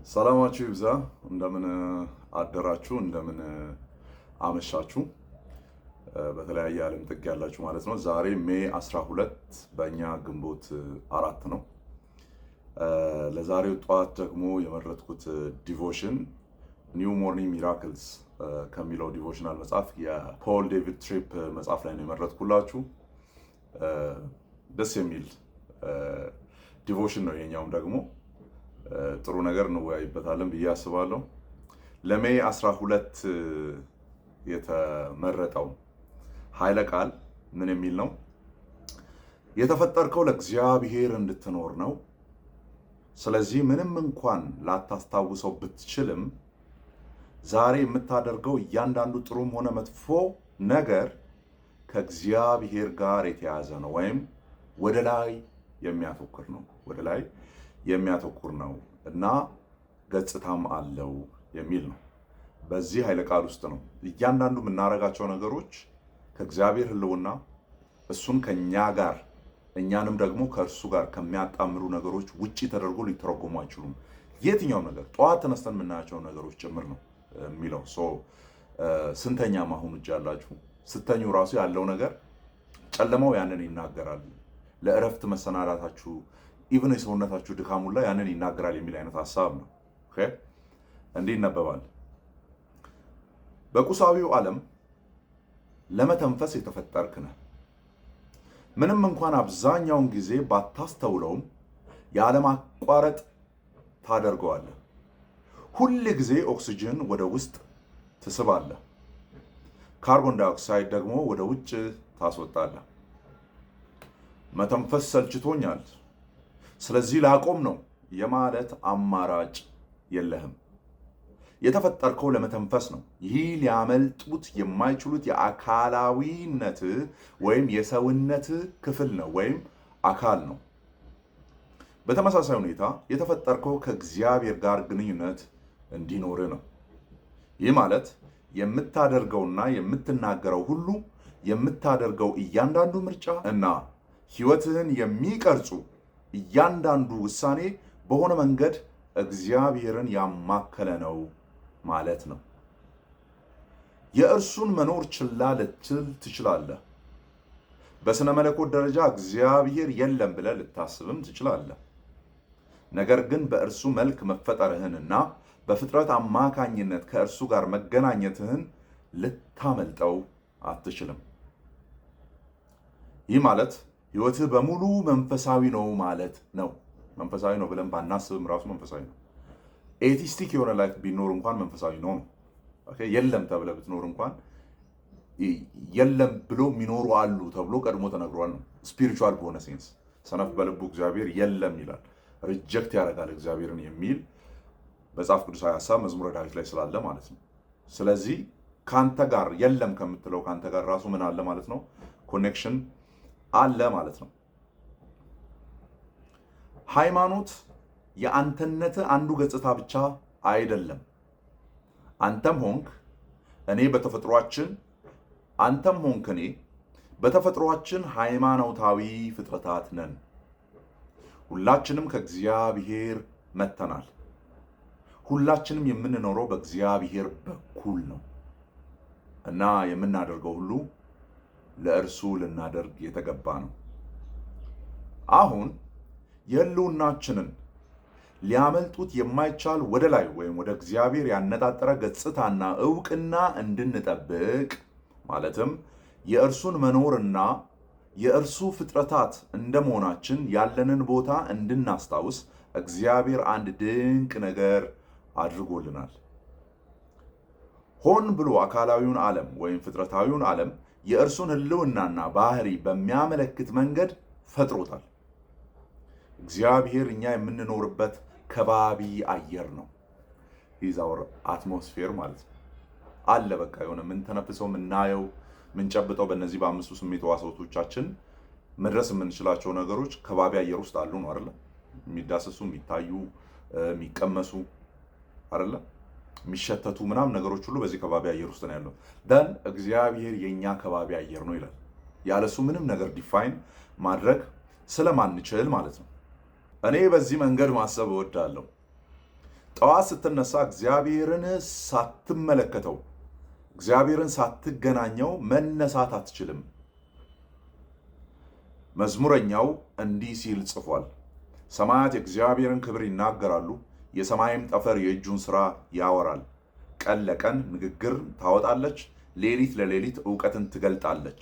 ሰላማችሁ ይብዛ። እንደምን አደራችሁ፣ እንደምን አመሻችሁ። በተለያየ ዓለም ጥግ ያላችሁ ማለት ነው። ዛሬ ሜይ 12 በእኛ ግንቦት 4 ነው። ለዛሬው ጠዋት ደግሞ የመረጥኩት ዲቮሽን ኒው ሞርኒንግ ሚራክልስ ከሚለው ዲቮሽናል መጽሐፍ የፖል ዴቪድ ትሪፕ መጽሐፍ ላይ ነው የመረጥኩላችሁ። ደስ የሚል ዲቮሽን ነው። የኛውም ደግሞ ጥሩ ነገር እንወያይበታለን ብዬ አስባለሁ። ለሜይ 12 የተመረጠው ኃይለ ቃል ምን የሚል ነው? የተፈጠርከው ለእግዚአብሔር እንድትኖር ነው። ስለዚህ ምንም እንኳን ላታስታውሰው ብትችልም ዛሬ የምታደርገው እያንዳንዱ ጥሩም ሆነ መጥፎ ነገር ከእግዚአብሔር ጋር የተያዘ ነው፣ ወይም ወደ ላይ የሚያተኩር ነው። ወደ ላይ የሚያተኩር ነው እና ገጽታም አለው የሚል ነው። በዚህ ኃይለ ቃል ውስጥ ነው እያንዳንዱ የምናደርጋቸው ነገሮች ከእግዚአብሔር ሕልውና እሱን ከኛ ጋር እኛንም ደግሞ ከእርሱ ጋር ከሚያጣምሩ ነገሮች ውጪ ተደርጎ ሊተረጎሙ አይችሉም። የትኛውም ነገር ጠዋት ተነስተን የምናያቸው ነገሮች ጭምር ነው የሚለው። ስንተኛ ማሁን እጅ ያላችሁ ስተኙ ራሱ ያለው ነገር ጨለማው ያንን ይናገራል። ለእረፍት መሰናዳታችሁ ኢቭን የሰውነታችሁ ድካሙን ላይ ያንን ይናገራል የሚል አይነት ሀሳብ ነው። እንዲህ ይነበባል። በቁሳዊው ዓለም ለመተንፈስ የተፈጠርክ ነህ። ምንም እንኳን አብዛኛውን ጊዜ ባታስተውለውም ያለማቋረጥ ታደርገዋለህ። ሁል ጊዜ ኦክሲጅን ወደ ውስጥ ትስባለህ፣ ካርቦን ዳይኦክሳይድ ደግሞ ወደ ውጭ ታስወጣለህ። መተንፈስ ሰልችቶኛል፣ ስለዚህ ላቆም ነው የማለት አማራጭ የለህም። የተፈጠርከው ለመተንፈስ ነው። ይህ ሊያመልጡት የማይችሉት የአካላዊነት ወይም የሰውነት ክፍል ነው ወይም አካል ነው። በተመሳሳይ ሁኔታ የተፈጠርከው ከእግዚአብሔር ጋር ግንኙነት እንዲኖር ነው። ይህ ማለት የምታደርገውና የምትናገረው ሁሉ፣ የምታደርገው እያንዳንዱ ምርጫ እና ሕይወትህን የሚቀርጹ እያንዳንዱ ውሳኔ በሆነ መንገድ እግዚአብሔርን ያማከለ ነው ማለት ነው። የእርሱን መኖር ችላ ልትል ትችላለህ። በስነ መለኮት ደረጃ እግዚአብሔር የለም ብለህ ልታስብም ትችላለህ። ነገር ግን በእርሱ መልክ መፈጠርህንና በፍጥረት አማካኝነት ከእርሱ ጋር መገናኘትህን ልታመልጠው አትችልም። ይህ ማለት ሕይወትህ በሙሉ መንፈሳዊ ነው ማለት ነው። መንፈሳዊ ነው ብለን ባናስብም ራሱ መንፈሳዊ ነው። ኤቲስቲክ የሆነ ላይፍ ቢኖር እንኳን መንፈሳዊ ነው። የለም ተብለ ብትኖር እንኳን የለም ብሎ የሚኖሩ አሉ ተብሎ ቀድሞ ተነግሯል ነው። ስፒሪቹዋል በሆነ ሴንስ ሰነፍ በልቡ እግዚአብሔር የለም ይላል፣ ሪጀክት ያደርጋል እግዚአብሔርን የሚል መጽሐፍ ቅዱሳዊ ሀሳብ መዝሙረ ዳዊት ላይ ስላለ ማለት ነው። ስለዚህ ካንተ ጋር የለም ከምትለው ካንተ ጋር ራሱ ምን አለ ማለት ነው? ኮኔክሽን አለ ማለት ነው። ሃይማኖት የአንተነት አንዱ ገጽታ ብቻ አይደለም። አንተም ሆንክ እኔ በተፈጥሯችን አንተም ሆንክ እኔ በተፈጥሯችን ሃይማኖታዊ ፍጥረታት ነን። ሁላችንም ከእግዚአብሔር መጥተናል። ሁላችንም የምንኖረው በእግዚአብሔር በኩል ነው እና የምናደርገው ሁሉ ለእርሱ ልናደርግ የተገባ ነው። አሁን የህልውናችንን ሊያመልጡት የማይቻል ወደ ላይ ወይም ወደ እግዚአብሔር ያነጣጠረ ገጽታና እውቅና እንድንጠብቅ ማለትም የእርሱን መኖርና የእርሱ ፍጥረታት እንደመሆናችን ያለንን ቦታ እንድናስታውስ እግዚአብሔር አንድ ድንቅ ነገር አድርጎልናል። ሆን ብሎ አካላዊውን ዓለም ወይም ፍጥረታዊውን ዓለም የእርሱን ህልውናና ባህሪ በሚያመለክት መንገድ ፈጥሮታል። እግዚአብሔር እኛ የምንኖርበት ከባቢ አየር ነው። ይዛውር አትሞስፌር ማለት ነው አለ። በቃ የሆነ የምንተነፍሰው፣ የምናየው፣ የምንጨብጠው በእነዚህ በአምስቱ ስሜት ሕዋሳቶቻችን መድረስ የምንችላቸው ነገሮች ከባቢ አየር ውስጥ አሉ ነው አይደለ? የሚዳሰሱ፣ የሚታዩ፣ የሚቀመሱ አይደለ? የሚሸተቱ ምናምን ነገሮች ሁሉ በዚህ ከባቢ አየር ውስጥ ነው ያለው። ደን እግዚአብሔር የኛ ከባቢ አየር ነው ይላል። ያለሱ ምንም ነገር ዲፋይን ማድረግ ስለማንችል ማለት ነው። እኔ በዚህ መንገድ ማሰብ እወዳለሁ። ጠዋት ስትነሳ እግዚአብሔርን ሳትመለከተው እግዚአብሔርን ሳትገናኘው መነሳት አትችልም። መዝሙረኛው እንዲህ ሲል ጽፏል። ሰማያት የእግዚአብሔርን ክብር ይናገራሉ፣ የሰማይም ጠፈር የእጁን ሥራ ያወራል። ቀን ለቀን ንግግር ታወጣለች፣ ሌሊት ለሌሊት ዕውቀትን ትገልጣለች።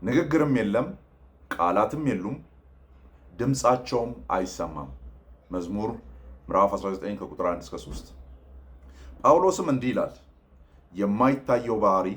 ንግግርም የለም፣ ቃላትም የሉም፣ ድምፃቸውም አይሰማም። መዝሙር ምዕራፍ 19 ከቁጥር 1 እስከ 3። ጳውሎስም እንዲህ ይላል፣ የማይታየው ባህሪ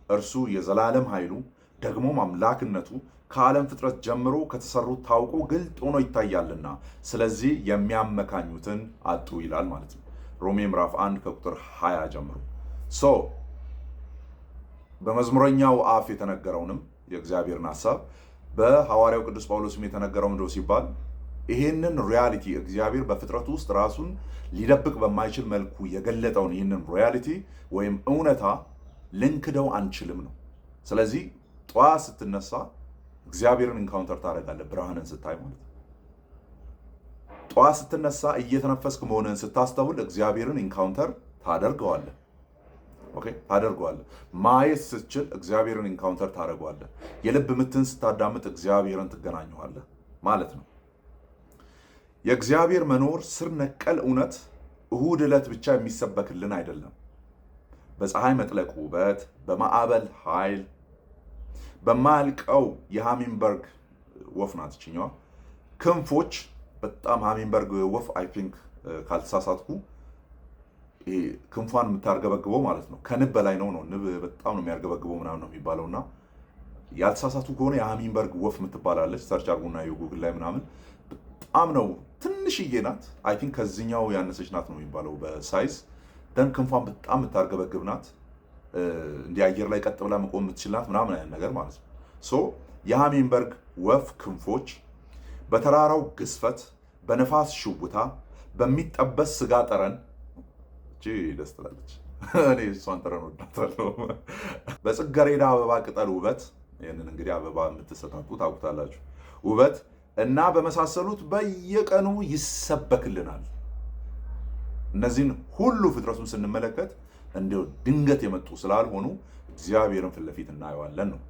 እርሱ የዘላለም ኃይሉ ደግሞም አምላክነቱ ከዓለም ፍጥረት ጀምሮ ከተሰሩት ታውቆ ግልጥ ሆኖ ይታያልና ስለዚህ የሚያመካኙትን አጡ ይላል ማለት ነው። ሮሜ ምዕራፍ 1 ከቁጥር 20 ጀምሮ በመዝሙረኛው አፍ የተነገረውንም የእግዚአብሔርን ሐሳብ በሐዋርያው ቅዱስ ጳውሎስም የተነገረው እንደው ሲባል ይህንን ሪያሊቲ እግዚአብሔር በፍጥረቱ ውስጥ ራሱን ሊደብቅ በማይችል መልኩ የገለጠውን ይህንን ሪያሊቲ ወይም እውነታ ልንክደው አንችልም ነው። ስለዚህ ጠዋት ስትነሳ እግዚአብሔርን ኢንካውንተር ታደርጋለህ፣ ብርሃንን ስታይ ማለት ነው። ጠዋት ስትነሳ እየተነፈስክ መሆንህን ስታስተውል እግዚአብሔርን ኢንካውንተር ታደርገዋለህ። ኦኬ፣ ታደርገዋለህ። ማየት ስትችል እግዚአብሔርን ኢንካውንተር ታደርገዋለህ። የልብ ምትን ስታዳምጥ እግዚአብሔርን ትገናኘዋለህ ማለት ነው። የእግዚአብሔር መኖር ስር ነቀል እውነት እሁድ ዕለት ብቻ የሚሰበክልን አይደለም። በፀሐይ መጥለቅ ውበት፣ በማዕበል ኃይል፣ በማያልቀው የሃሚንበርግ ወፍ ናት ይችኛዋ ክንፎች። በጣም ሃሚንበርግ ወፍ አይ ቲንክ ካልተሳሳትኩ ክንፏን የምታርገበግበው ማለት ነው ከንብ በላይ ነው። ንብ በጣም ነው የሚያርገበግበው ምናምን ነው የሚባለውና ያልተሳሳቱ ከሆነ የሃሚንበርግ ወፍ የምትባላለች። ሰርች አድርጉና የጉግል ላይ ምናምን በጣም ነው ትንሽዬ ናት። አይ ቲንክ ከዚህኛው ያነሰች ናት ነው የሚባለው በሳይዝ። ደን ክንፏን በጣም የምታርገበግብ ናት። እንዲህ አየር ላይ ቀጥ ብላ መቆም የምትችል ናት ምናምን አይነት ነገር ማለት ነው። ሶ የሃሚንበርግ ወፍ ክንፎች በተራራው ግዝፈት፣ በነፋስ ሽውታ፣ በሚጠበስ ስጋ ጠረን ደስ ትላለች። እኔ እሷን ጠረን ወዳታለሁ። በጽጌረዳ አበባ ቅጠል ውበት፣ ይህንን እንግዲህ አበባ የምትሰታቱ ታውቁታላችሁ፣ ውበት እና በመሳሰሉት በየቀኑ ይሰበክልናል። እነዚህን ሁሉ ፍጥረቱን ስንመለከት እንዲሁ ድንገት የመጡ ስላልሆኑ እግዚአብሔርን ፊት ለፊት እናየዋለን ነው።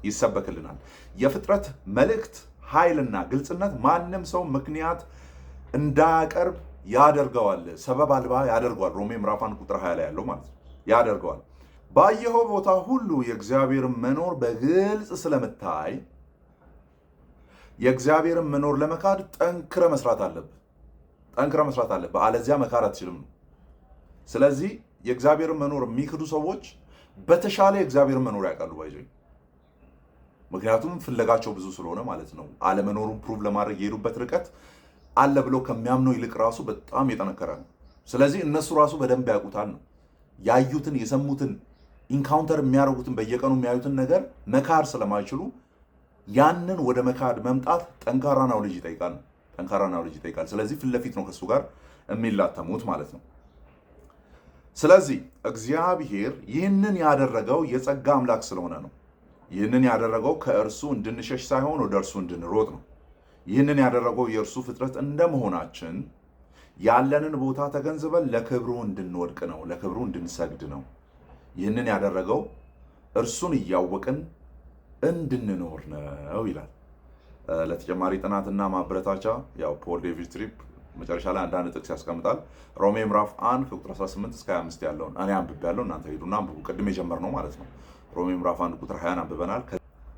ይሰበክልናል። የፍጥረት መልእክት ኃይልና ግልጽነት ማንም ሰው ምክንያት እንዳያቀርብ ያደርገዋል፣ ሰበብ አልባ ያደርገዋል። ሮሜ ምዕራፍ 1 ቁጥር 20 ላይ ያለው ማለት ነው። ያደርገዋል። ባየኸው ቦታ ሁሉ የእግዚአብሔርን መኖር በግልጽ ስለምታይ የእግዚአብሔርን መኖር ለመካድ ጠንክረ መስራት አለብህ። ጠንክረ መስራት አለብህ፣ አለዚያ መካድ አትችልም ነው። ስለዚህ የእግዚአብሔርን መኖር የሚክዱ ሰዎች በተሻለ የእግዚአብሔርን መኖር ያውቃሉ ባይዘኝ። ምክንያቱም ፍለጋቸው ብዙ ስለሆነ ማለት ነው። አለመኖሩን ፕሩቭ ለማድረግ የሄዱበት ርቀት አለ ብሎ ከሚያምነው ይልቅ ራሱ በጣም የጠነከረ ነው። ስለዚህ እነሱ ራሱ በደንብ ያውቁታል ነው። ያዩትን የሰሙትን ኢንካውንተር የሚያደርጉትን በየቀኑ የሚያዩትን ነገር መካድ ስለማይችሉ ያንን ወደ መካድ መምጣት ጠንካራ ናውሌጅ ይጠይቃል ነው። ጠንካራ ናውሌጅ ይጠይቃል። ስለዚህ ፊት ለፊት ነው ከሱ ጋር የሚላተሙት ማለት ነው። ስለዚህ እግዚአብሔር ይህንን ያደረገው የጸጋ አምላክ ስለሆነ ነው። ይህንን ያደረገው ከእርሱ እንድንሸሽ ሳይሆን ወደ እርሱ እንድንሮጥ ነው። ይህንን ያደረገው የእርሱ ፍጥረት እንደመሆናችን ያለንን ቦታ ተገንዝበን ለክብሩ እንድንወድቅ ነው፣ ለክብሩ እንድንሰግድ ነው። ይህንን ያደረገው እርሱን እያወቅን እንድንኖር ነው ይላል። ለተጨማሪ ጥናትና ማበረታቻ ያው ፖል ዴቪድ ትሪፕ መጨረሻ ላይ አንዳንድ ጥቅስ ያስቀምጣል። ሮሜ ምዕራፍ 1 ከቁጥር 18 እስከ 25 ያለውን እኔ አንብቤያለሁ፣ እናንተ ሄዱና አንብቡ። ቅድም የጀመርነው ማለት ነው። ሮሜ ምዕራፍ 1 ቁጥር 20 አንብበናል።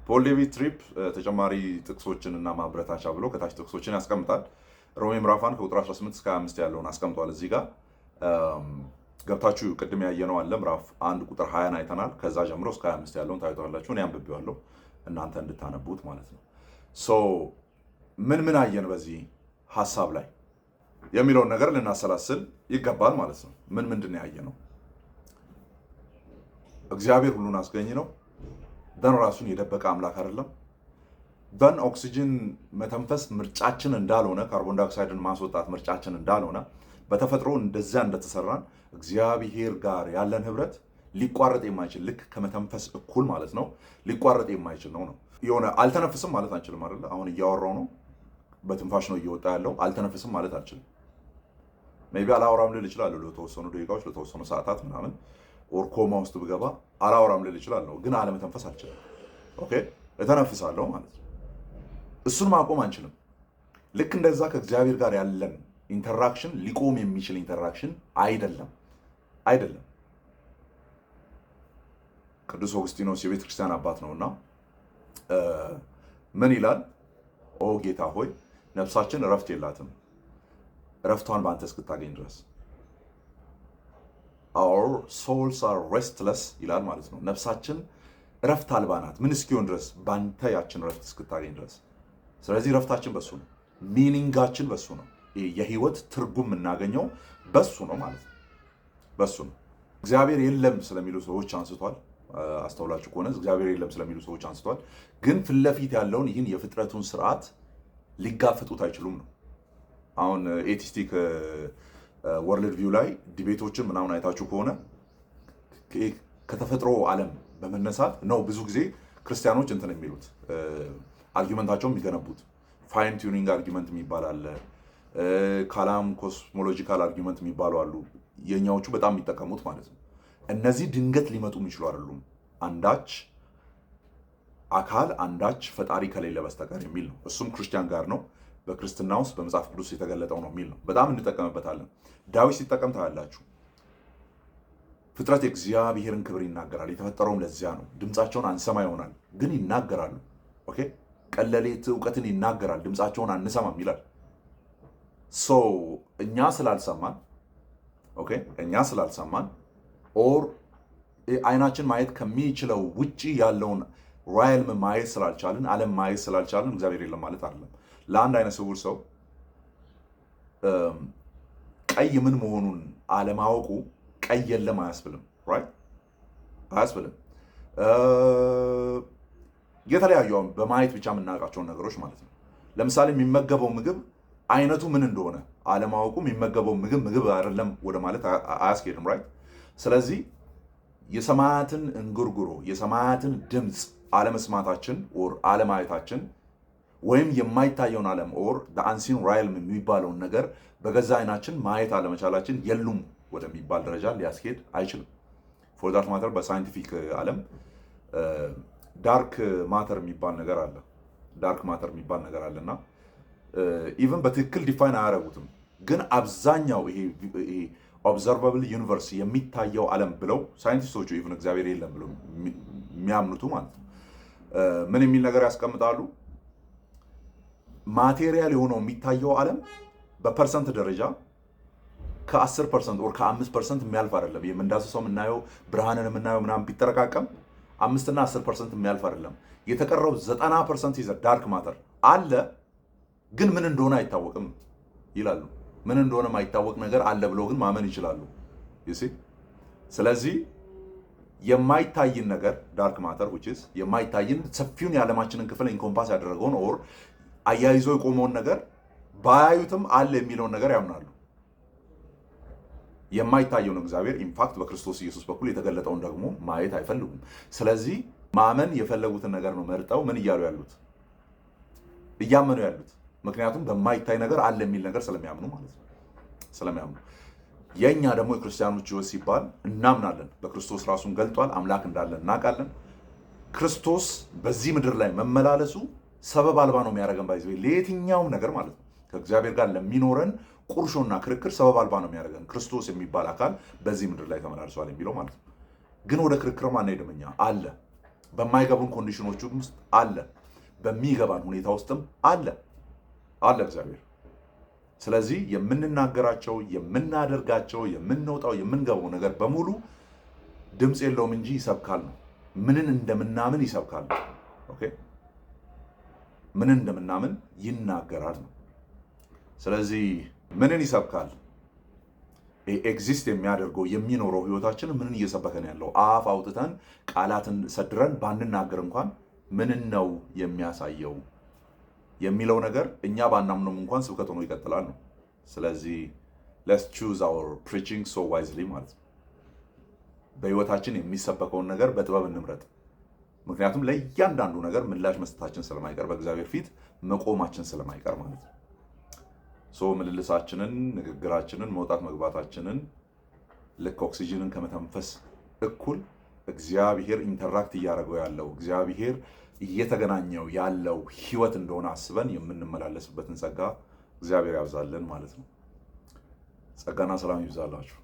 ፖል ዴቪድ ትሪፕ ተጨማሪ ጥቅሶችን እና ማበረታቻ ብሎ ከታች ጥቅሶችን ያስቀምጣል። ሮሜ ምዕራፍ 1 ከቁጥር 18 እስከ 25 ያለውን አስቀምጧል። እዚህ ጋር ገብታችሁ ቅድም ያየነው አለ። ምዕራፍ 1 ቁጥር 20 አይተናል። ከዛ ጀምሮ እስከ 25 ያለውን ታይቷላችሁ። እኔ አንብቤዋለሁ እናንተ እንድታነቡት ማለት ነው። ሶ ምን አየን በዚህ ሐሳብ ላይ የሚለውን ነገር ልናሰላስል ይገባል ማለት ነው። ምንድን ያየነው? እግዚአብሔር ሁሉን አስገኝ ነው። ደን ራሱን የደበቀ አምላክ አይደለም። ደን ኦክሲጅን መተንፈስ ምርጫችን እንዳልሆነ፣ ካርቦን ዳይኦክሳይድን ማስወጣት ምርጫችን እንዳልሆነ፣ በተፈጥሮ እንደዚያ እንደተሰራን እግዚአብሔር ጋር ያለን ህብረት ሊቋረጥ የማይችል ልክ ከመተንፈስ እኩል ማለት ነው ሊቋረጥ የማይችል ነው። የሆነ አልተነፍስም ማለት አንችልም አይደለ? አሁን እያወራው ነው፣ በትንፋሽ ነው እየወጣ ያለው። አልተነፍስም ማለት አንችልም። ሜይ ቢ አላወራም ልል እችላለሁ ለተወሰኑ ደቂቃዎች፣ ለተወሰኑ ሰዓታት ምናምን ኦር ኮማ ውስጥ ብገባ አላወራም ልል እችላለሁ፣ ግን አለመተንፈስ አልችልም። ኦኬ እተነፍሳለሁ ማለት ነው። እሱን ማቆም አንችልም። ልክ እንደዛ ከእግዚአብሔር ጋር ያለን ኢንተራክሽን ሊቆም የሚችል ኢንተራክሽን አይደለም። ቅዱስ ኦግስቲኖስ የቤተ ክርስቲያን አባት ነውና ምን ይላል? ኦ ጌታ ሆይ ነፍሳችን እረፍት የላትም እረፍቷን በአንተ እስክታገኝ ድረስ። our souls are restless ይላል ማለት ነው። ነፍሳችን እረፍት አልባ ናት ምን እስኪሆን ድረስ? በአንተ ያችን እረፍት እስክታገኝ ድረስ። ስለዚህ እረፍታችን በሱ ነው። ሚኒንጋችን በሱ ነው። የህይወት ትርጉም የምናገኘው በሱ ነው ማለት ነው። በሱ ነው። እግዚአብሔር የለም ስለሚሉ ሰዎች አንስቷል። አስተውላችሁ ከሆነ እግዚአብሔር የለም ስለሚሉ ሰዎች አንስቷል። ግን ፊት ለፊት ያለውን ይህን የፍጥረቱን ስርዓት ሊጋፈጡት አይችሉም ነው። አሁን ኤቲስቲክ ወርልድ ቪው ላይ ዲቤቶችን ምናምን አይታችሁ ከሆነ ከተፈጥሮ ዓለም በመነሳት ነው ብዙ ጊዜ ክርስቲያኖች እንትን የሚሉት አርጊመንታቸውን የሚገነቡት። ፋይን ቲዩኒንግ አርጊመንት የሚባል አለ፣ ካላም ኮስሞሎጂካል አርጊመንት የሚባሉ አሉ። የኛዎቹ በጣም የሚጠቀሙት ማለት ነው። እነዚህ ድንገት ሊመጡ የሚችሉ አይደሉም። አንዳች አካል አንዳች ፈጣሪ ከሌለ በስተቀር የሚል ነው። እሱም ክርስቲያን ጋር ነው። በክርስትና ውስጥ በመጽሐፍ ቅዱስ የተገለጠው ነው የሚል ነው። በጣም እንጠቀምበታለን። ዳዊት ሲጠቀም ታያላችሁ። ፍጥረት የእግዚአብሔርን ክብር ይናገራል፣ የተፈጠረውም ለዚያ ነው። ድምፃቸውን አንሰማ ይሆናል ግን ይናገራሉ። ኦኬ ቀለሌት እውቀትን ይናገራል፣ ድምፃቸውን አንሰማም ይላል። እኛ ስላልሰማን ኦር አይናችን ማየት ከሚችለው ውጪ ያለውን ራይልም ማየት ስላልቻልን፣ ዓለም ማየት ስላልቻልን እግዚአብሔር የለም ማለት አይደለም። ለአንድ አይነ ስውር ሰው ቀይ ምን መሆኑን አለማወቁ ቀይ የለም አያስብልም። ራይት አያስብልም። የተለያዩ በማየት ብቻ የምናውቃቸውን ነገሮች ማለት ነው። ለምሳሌ የሚመገበው ምግብ አይነቱ ምን እንደሆነ አለማወቁ የሚመገበው ምግብ አይደለም ወደ ማለት አያስኬድም። ራይት። ስለዚህ የሰማያትን እንጉርጉሮ የሰማያትን ድምፅ አለመስማታችን ኦር አለማየታችን ወይም የማይታየውን ዓለም ኦር አንሲን ራይልም የሚባለውን ነገር በገዛ አይናችን ማየት አለመቻላችን የሉም ወደሚባል ደረጃ ሊያስኬድ አይችልም። ፎር ዳት ማተር በሳይንቲፊክ ዓለም ዳርክ ማተር የሚባል ነገር አለ። ዳርክ ማተር የሚባል ነገር አለና ኢቨን በትክክል ዲፋይን አያደርጉትም። ግን አብዛኛው ይሄ ኦብዘርቫብል ዩኒቨርስ የሚታየው ዓለም ብለው ሳይንቲስቶቹ ኢቨን እግዚአብሔር የለም ብለው የሚያምኑቱ ማለት ነው ምን የሚል ነገር ያስቀምጣሉ? ማቴሪያል የሆነው የሚታየው ዓለም በፐርሰንት ደረጃ ከ10% ኦር ከ5% የሚያልፍ አይደለም። የምንዳስሰው የምናየው ብርሃንን የምናየው ምናምን ቢጠረቃቀም 5 እና 10% የሚያልፍ አይደለም። የተቀረው 90% ይዘ ዳርክ ማተር አለ፣ ግን ምን እንደሆነ አይታወቅም ይላሉ። ምን እንደሆነ የማይታወቅ ነገር አለ ብሎ ግን ማመን ይችላሉ። ስለዚህ የማይታይን ነገር ዳርክ ማተር which is የማይታይን ሰፊውን የዓለማችንን ክፍል ኢንኮምፓስ ያደረገውን ኦር አያይዞ የቆመውን ነገር ባያዩትም አለ የሚለውን ነገር ያምናሉ። የማይታየውን እግዚአብሔር ኢንፋክት በክርስቶስ ኢየሱስ በኩል የተገለጠውን ደግሞ ማየት አይፈልጉም። ስለዚህ ማመን የፈለጉትን ነገር ነው መርጠው ምን እያሉ ያሉት እያመኑ ያሉት። ምክንያቱም በማይታይ ነገር አለ የሚል ነገር ስለሚያምኑ ማለት ነው። ስለሚያምኑ የኛ ደግሞ የክርስቲያኖች ሕይወት ሲባል እናምናለን። በክርስቶስ ራሱን ገልጧል። አምላክ እንዳለ እናውቃለን። ክርስቶስ በዚህ ምድር ላይ መመላለሱ ሰበብ አልባ ነው የሚያደርገን ባይዘ ለየትኛውም ነገር ማለት ነው። ከእግዚአብሔር ጋር ለሚኖረን ቁርሾና ክርክር ሰበብ አልባ ነው የሚያደርገን ክርስቶስ የሚባል አካል በዚህ ምድር ላይ ተመላልሷል የሚለው ማለት ነው። ግን ወደ ክርክርም አንሄድም እኛ። አለ በማይገቡን ኮንዲሽኖች ውስጥ አለ፣ በሚገባን ሁኔታ ውስጥም አለ እግዚአብሔር። ስለዚህ የምንናገራቸው፣ የምናደርጋቸው፣ የምንወጣው፣ የምንገባው ነገር በሙሉ ድምፅ የለውም እንጂ ይሰብካል ነው። ምንን እንደምናምን ይሰብካል። ኦኬ ምንን እንደምናምን ይናገራል ነው። ስለዚህ ምንን ይሰብካል? ኤግዚስት የሚያደርገው የሚኖረው ህይወታችን ምንን እየሰበከን ያለው? አፍ አውጥተን ቃላትን ሰድረን ባንናገር እንኳን ምንን ነው የሚያሳየው የሚለው ነገር እኛ ባናምነውም እንኳን ስብከት ሆኖ ይቀጥላል ነው። ስለዚህ let's choose our preaching so wisely ማለት ነው። በህይወታችን የሚሰበከውን ነገር በጥበብ እንምረጥ። ምክንያቱም ለእያንዳንዱ ነገር ምላሽ መስጠታችን ስለማይቀር በእግዚአብሔር ፊት መቆማችን ስለማይቀር ማለት ነው። ምልልሳችንን፣ ንግግራችንን፣ መውጣት መግባታችንን ልክ ኦክሲጅንን ከመተንፈስ እኩል እግዚአብሔር ኢንተራክት እያደረገው ያለው እግዚአብሔር እየተገናኘው ያለው ህይወት እንደሆነ አስበን የምንመላለስበትን ጸጋ እግዚአብሔር ያብዛልን ማለት ነው። ጸጋና ሰላም ይብዛላችሁ።